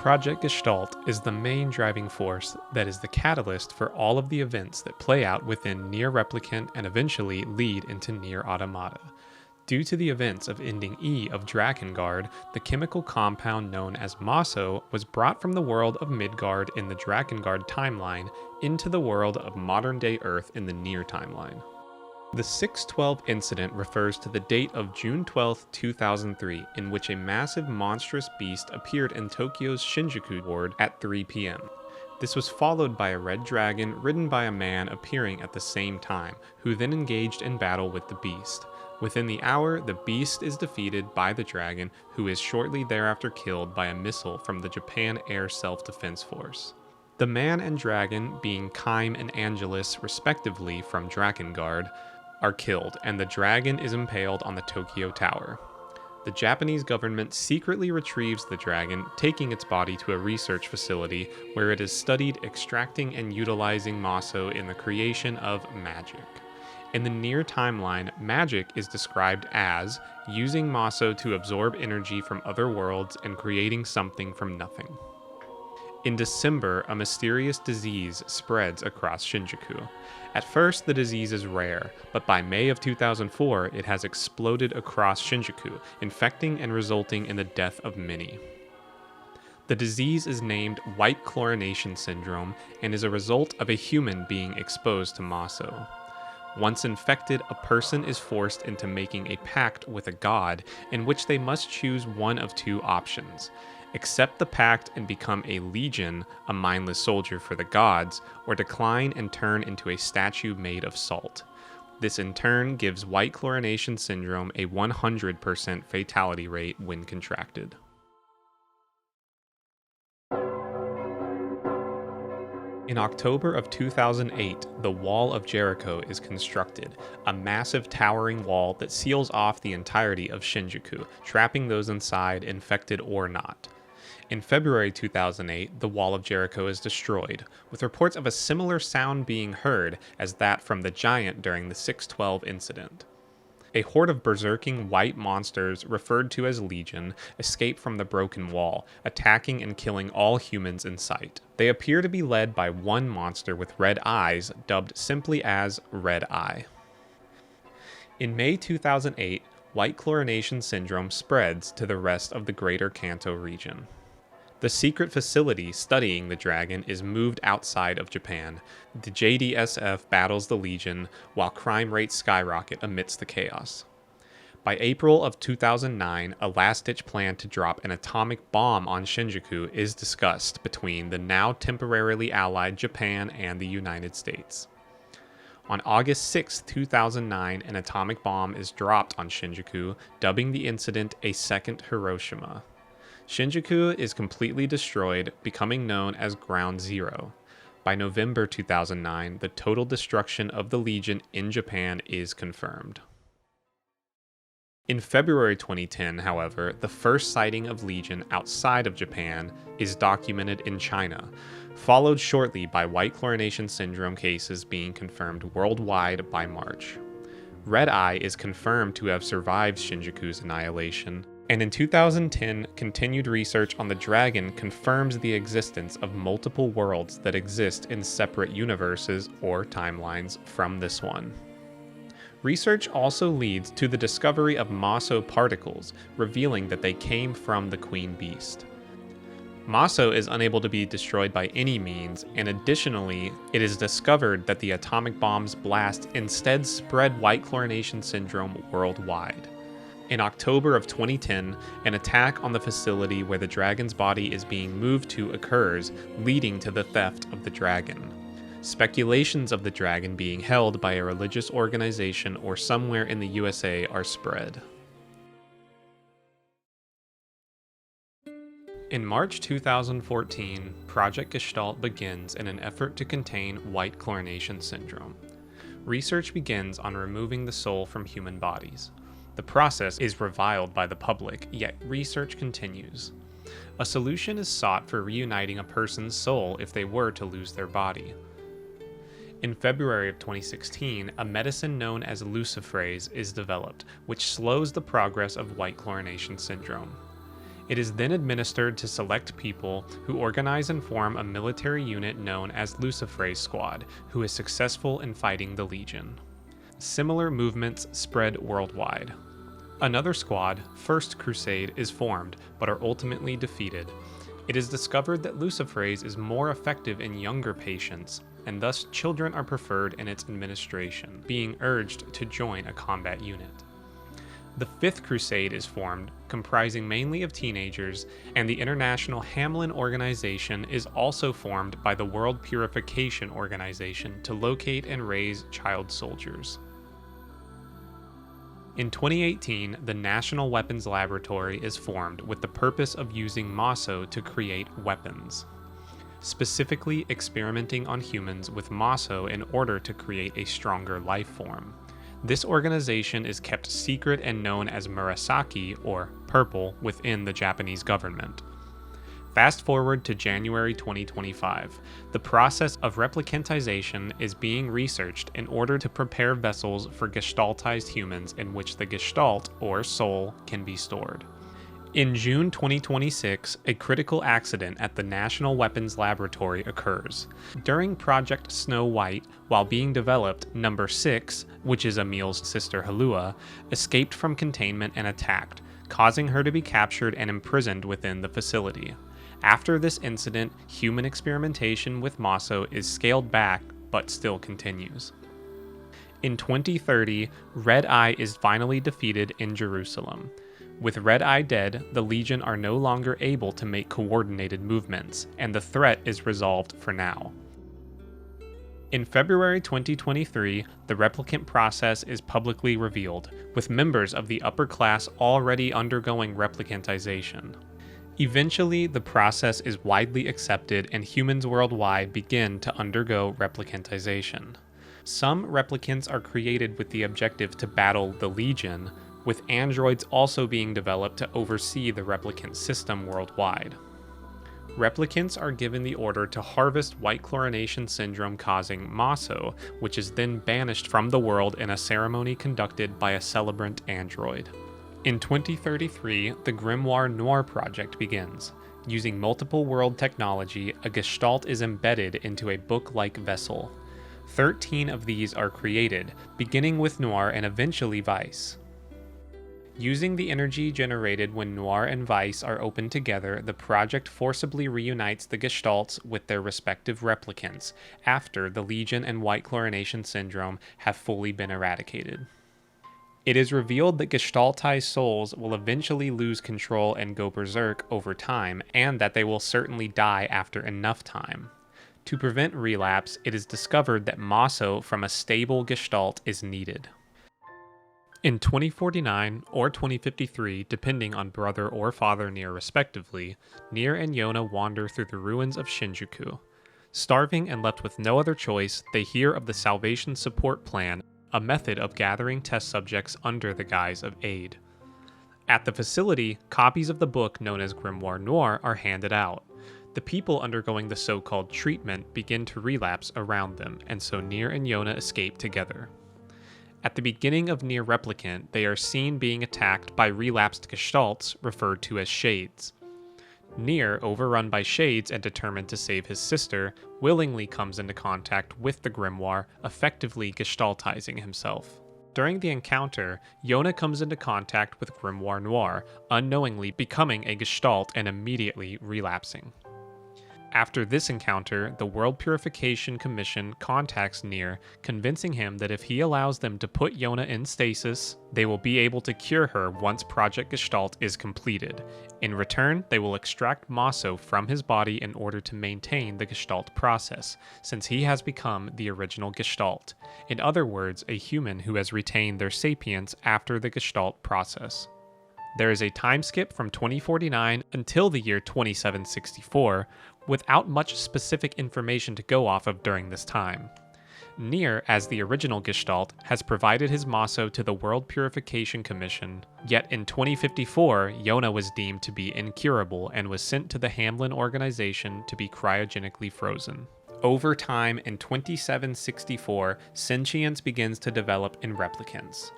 Project Gestalt is the main driving force that is the catalyst for all of the events that play out within Nier Replicant and eventually lead into Nier Automata. Due to the events of Ending E of Drakengard, the chemical compound known as Mosso was brought from the world of Midgard in the Drakengard timeline into the world of modern-day Earth in the Nier timeline. The 612 incident refers to the date of June 12, 2003, in which a massive monstrous beast appeared in Tokyo's Shinjuku ward at 3 p.m. This was followed by a red dragon ridden by a man appearing at the same time, who then engaged in battle with the beast. Within the hour, the beast is defeated by the dragon, who is shortly thereafter killed by a missile from the Japan Air Self-Defense Force. The man and dragon, being Kaim and Angelus respectively from Drakengard, are killed, and the dragon is impaled on the Tokyo Tower. The Japanese government secretly retrieves the dragon, taking its body to a research facility where it is studied extracting and utilizing Mosso in the creation of magic. In the Nier timeline, magic is described as using Mosso to absorb energy from other worlds and creating something from nothing. In December, a mysterious disease spreads across Shinjuku. At first, the disease is rare, but by May of 2004, it has exploded across Shinjuku, infecting and resulting in the death of many. The disease is named White Chlorination Syndrome and is a result of a human being exposed to Mosso. Once infected, a person is forced into making a pact with a god in which they must choose one of two options: accept the pact and become a legion, a mindless soldier for the gods, or decline and turn into a statue made of salt. This in turn gives White Chlorination Syndrome a 100% fatality rate when contracted. In October of 2008, the Wall of Jericho is constructed, a massive towering wall that seals off the entirety of Shinjuku, trapping those inside, infected or not. In February 2008, the Wall of Jericho is destroyed, with reports of a similar sound being heard as that from the giant during the 612 incident. A horde of berserking white monsters, referred to as Legion, escape from the broken wall, attacking and killing all humans in sight. They appear to be led by one monster with red eyes, dubbed simply as Red Eye. In May 2008, White Chlorination Syndrome spreads to the rest of the Greater Kanto region. The secret facility studying the dragon is moved outside of Japan. The JDSF battles the Legion, while crime rates skyrocket amidst the chaos. By April of 2009, a last-ditch plan to drop an atomic bomb on Shinjuku is discussed between the now temporarily allied Japan and the United States. On August 6, 2009, an atomic bomb is dropped on Shinjuku, dubbing the incident a second Hiroshima. Shinjuku is completely destroyed, becoming known as Ground Zero. By November 2009, the total destruction of the Legion in Japan is confirmed. In February 2010, however, the first sighting of Legion outside of Japan is documented in China, followed shortly by White Chlorination Syndrome cases being confirmed worldwide by March. Red Eye is confirmed to have survived Shinjuku's annihilation, and in 2010, continued research on the dragon confirms the existence of multiple worlds that exist in separate universes or timelines from this one. Research also leads to the discovery of Mosso particles, revealing that they came from the Queen Beast. Mosso is unable to be destroyed by any means, and additionally, it is discovered that the atomic bomb's blast instead spread White Chlorination Syndrome worldwide. In October of 2010, an attack on the facility where the dragon's body is being moved to occurs, leading to the theft of the dragon. Speculations of the dragon being held by a religious organization or somewhere in the USA are spread. In March 2014, Project Gestalt begins in an effort to contain White Chlorination Syndrome. Research begins on removing the soul from human bodies. The process is reviled by the public, yet research continues. A solution is sought for reuniting a person's soul if they were to lose their body. In February of 2016, a medicine known as luciferase is developed, which slows the progress of White Chlorination Syndrome. It is then administered to select people who organize and form a military unit known as Lucifer's Squad, who is successful in fighting the Legion. Similar movements spread worldwide. Another squad, First Crusade, is formed, but are ultimately defeated. It is discovered that Luciferase is more effective in younger patients, and thus children are preferred in its administration, being urged to join a combat unit. The Fifth Crusade is formed, comprising mainly of teenagers, and the International Hamlin Organization is also formed by the World Purification Organization to locate and raise child soldiers. In 2018, the National Weapons Laboratory is formed with the purpose of using MOSO to create weapons, specifically experimenting on humans with MOSO in order to create a stronger life form. This organization is kept secret and known as Murasaki, or Purple, within the Japanese government. Fast forward to January 2025. The process of replicantization is being researched in order to prepare vessels for gestaltized humans in which the gestalt, or soul, can be stored. In June 2026, a critical accident at the National Weapons Laboratory occurs. During Project Snow White, while being developed, Number 6, which is Emil's sister Halua, escaped from containment and attacked, causing her to be captured and imprisoned within the facility. After this incident, human experimentation with MOSO is scaled back, but still continues. In 2030, Red Eye is finally defeated in Jerusalem. With Red Eye dead, the Legion are no longer able to make coordinated movements, and the threat is resolved for now. In February 2023, the replicant process is publicly revealed, with members of the upper class already undergoing replicantization. Eventually, the process is widely accepted and humans worldwide begin to undergo replicantization. Some replicants are created with the objective to battle the Legion, with androids also being developed to oversee the replicant system worldwide. Replicants are given the order to harvest white chlorination syndrome causing MOSO, which is then banished from the world in a ceremony conducted by a celebrant android. In 2033, the Grimoire Noir project begins. Using multiple world technology, a gestalt is embedded into a book-like vessel. 13 of these are created, beginning with Noir and eventually Vice. Using the energy generated when Noir and Vice are opened together, the project forcibly reunites the gestalts with their respective replicants, after the Legion and white chlorination syndrome have fully been eradicated. It is revealed that gestaltized souls will eventually lose control and go berserk over time, and that they will certainly die after enough time. To prevent relapse, it is discovered that MOSO from a stable gestalt is needed. In 2049 or 2053, depending on brother or father Nier respectively, Nier and Yona wander through the ruins of Shinjuku. Starving and left with no other choice, they hear of the Salvation Support Plan, a method of gathering test subjects under the guise of aid. At the facility, copies of the book known as Grimoire Noir are handed out. The people undergoing the so-called treatment begin to relapse around them, and so Nier and Yona escape together. At the beginning of Nier Replicant, they are seen being attacked by relapsed gestalts referred to as Shades. Nier, overrun by Shades and determined to save his sister, willingly comes into contact with the grimoire, effectively gestaltizing himself. During the encounter, Yona comes into contact with Grimoire Noir, unknowingly becoming a gestalt and immediately relapsing. After this encounter, the World Purification Commission contacts Nier, convincing him that if he allows them to put Yona in stasis, they will be able to cure her once Project Gestalt is completed. In return, they will extract MOSO from his body in order to maintain the Gestalt process, since he has become the original Gestalt. In other words, a human who has retained their sapience after the Gestalt process. There is a time skip from 2049 until the year 2764, without much specific information to go off of during this time. Nier, as the original Gestalt, has provided his MOSO to the World Purification Commission, yet in 2054, Yona was deemed to be incurable and was sent to the Hamlin organization to be cryogenically frozen. Over time, in 2764, sentience begins to develop in replicants.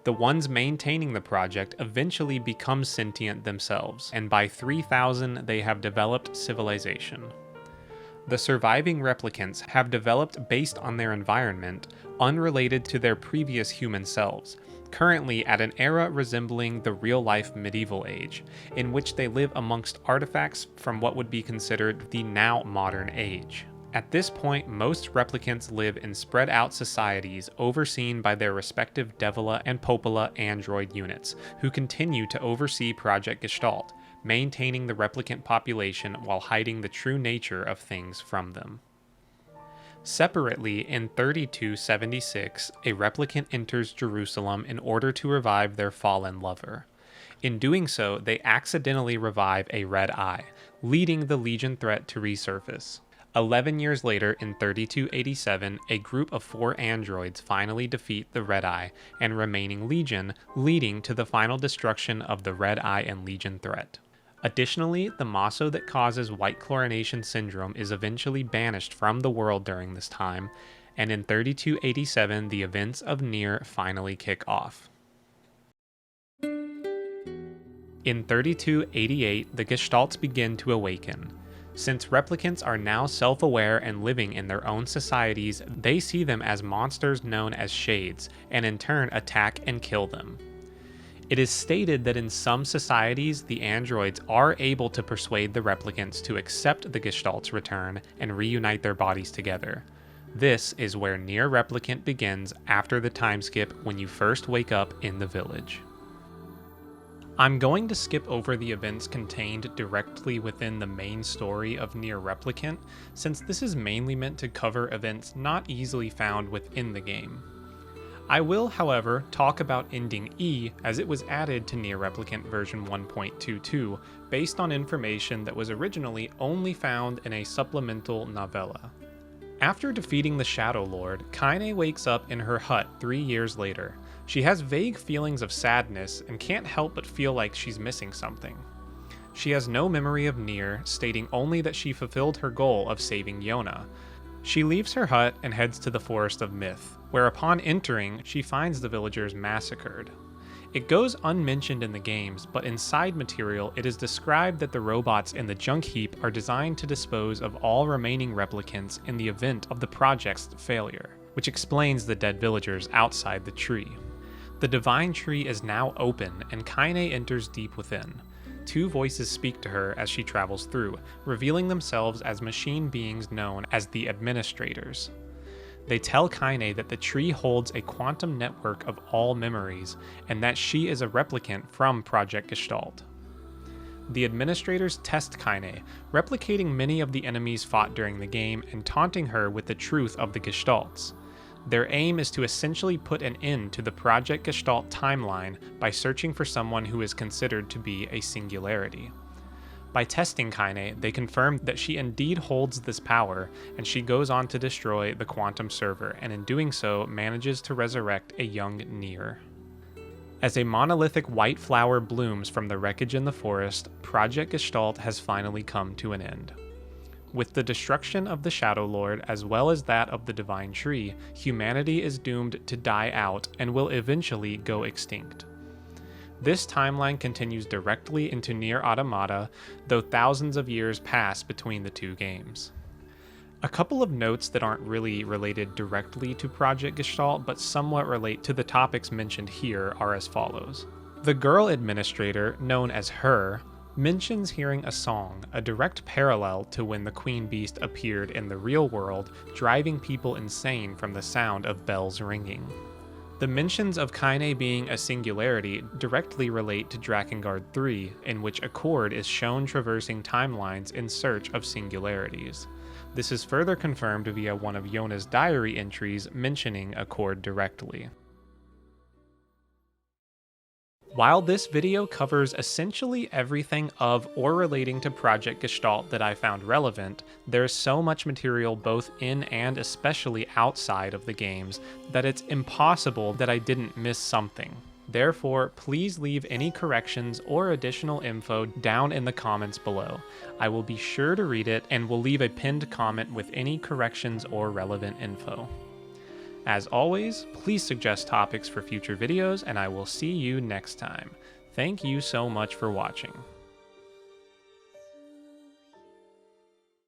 The ones maintaining the project eventually become sentient themselves, and by 3000 they have developed civilization. The surviving replicants have developed based on their environment, unrelated to their previous human selves, currently at an era resembling the real-life medieval age, in which they live amongst artifacts from what would be considered the now modern age. At this point, most replicants live in spread-out societies overseen by their respective Devila and Popola android units, who continue to oversee Project Gestalt, maintaining the replicant population while hiding the true nature of things from them. Separately, in 3276, a replicant enters Jerusalem in order to revive their fallen lover. In doing so, they accidentally revive a red eye, leading the Legion threat to resurface. 11 years later, in 3287, a group of 4 androids finally defeat the Red Eye and remaining Legion, leading to the final destruction of the Red Eye and Legion threat. Additionally, the Maso that causes white chlorination syndrome is eventually banished from the world during this time, and in 3287 the events of Nier finally kick off. In 3288, the Gestalts begin to awaken. Since replicants are now self-aware and living in their own societies, they see them as monsters known as Shades, and in turn attack and kill them. It is stated that in some societies, the androids are able to persuade the replicants to accept the Gestalt's return and reunite their bodies together. This is where Nier Replicant begins after the time skip when you first wake up in the village. I'm going to skip over the events contained directly within the main story of Nier Replicant, since this is mainly meant to cover events not easily found within the game. I will, however, talk about Ending E as it was added to Nier Replicant version 1.22 based on information that was originally only found in a supplemental novella. After defeating the Shadow Lord, Kaine wakes up in her hut 3 years later. She has vague feelings of sadness and can't help but feel like she's missing something. She has no memory of Nier, stating only that she fulfilled her goal of saving Yona. She leaves her hut and heads to the Forest of Myth, where upon entering, she finds the villagers massacred. It goes unmentioned in the games, but in side material it is described that the robots in the junk heap are designed to dispose of all remaining replicants in the event of the project's failure, which explains the dead villagers outside the tree. The Divine Tree is now open, and Kaine enters deep within. 2 voices speak to her as she travels through, revealing themselves as machine beings known as the Administrators. They tell Kaine that the tree holds a quantum network of all memories, and that she is a replicant from Project Gestalt. The Administrators test Kaine, replicating many of the enemies fought during the game and taunting her with the truth of the Gestalts. Their aim is to essentially put an end to the Project Gestalt timeline by searching for someone who is considered to be a singularity. By testing Kaine, they confirm that she indeed holds this power, and she goes on to destroy the quantum server, and in doing so manages to resurrect a young Nier. As a monolithic white flower blooms from the wreckage in the forest, Project Gestalt has finally come to an end. With the destruction of the Shadow Lord as well as that of the Divine Tree, humanity is doomed to die out and will eventually go extinct. This timeline continues directly into Nier Automata, though thousands of years pass between the 2 games. A couple of notes that aren't really related directly to Project Gestalt but somewhat relate to the topics mentioned here are as follows. The girl administrator, known as Her, mentions hearing a song, a direct parallel to when the Queen Beast appeared in the real world, driving people insane from the sound of bells ringing. The mentions of Kaine being a singularity directly relate to Drakengard 3, in which Accord is shown traversing timelines in search of singularities. This is further confirmed via one of Yona's diary entries mentioning Accord directly. While this video covers essentially everything of or relating to Project Gestalt that I found relevant, there's so much material both in and especially outside of the games that it's impossible that I didn't miss something. Therefore, please leave any corrections or additional info down in the comments below. I will be sure to read it and will leave a pinned comment with any corrections or relevant info. As always, please suggest topics for future videos, and I will see you next time. Thank you so much for watching.